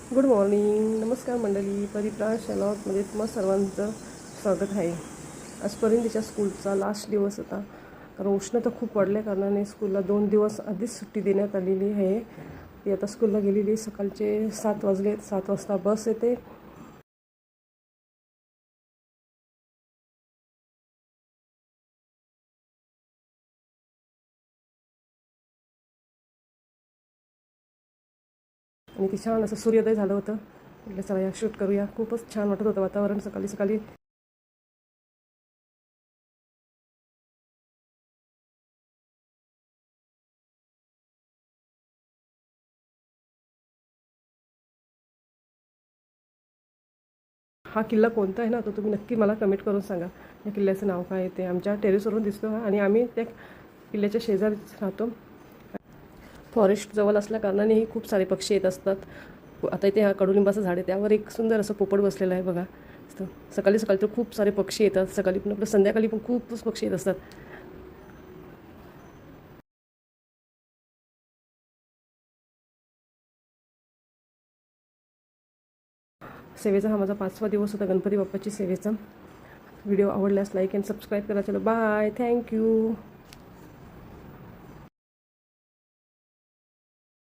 Good morning. नमस्कार मंडळी. परिप्राश मध्ये तुम्हा सर्वांचं स्वागत आहे. आज परिणीच्या स्कूलचा लास्ट दिवस होता, कारण उष्णता खूप वाढल्या कारणाने स्कूलला 2 दिवस आधीच सुट्टी देण्यात आलेली आहे. ती आता स्कूलला गेलेली. सकाळचे 7 वाजले. 7 वाजता बस येते. आणि ती छान असं सूर्योदय झालं होतं. म्हटलं चला या शूट करूया. खूपच छान वाटत होतं वातावरण सकाळी सकाळी. हा किल्ला कोणता आहे ना, तो तुम्ही नक्की मला कमेंट करून सांगा. या किल्ल्याचं नाव काय आहे ते. आमच्या टेरेसवरून दिसतो आणि आम्ही त्या किल्ल्याच्या शेजारीच राहतो. फॉरेस्ट जवळ असल्या कारणानेही खूप सारे पक्षी येत असतात. आता इथे हा कडुलिंबाचं झाड आहे, त्यावर एक सुंदर असं पोपट बसलेलं आहे बघा. सकाळी सकाळी तर खूप सारे पक्षी येतात. सकाळी पण आपलं संध्याकाळी पण खूपच पक्षी येत असतात. सेवेचा हा माझा 5वा दिवस होता, गणपती बाप्पाची सेवेचा. व्हिडिओ आवडल्यास लाईक अँड सबस्क्राईब करा. चलो बाय. थँक्यू.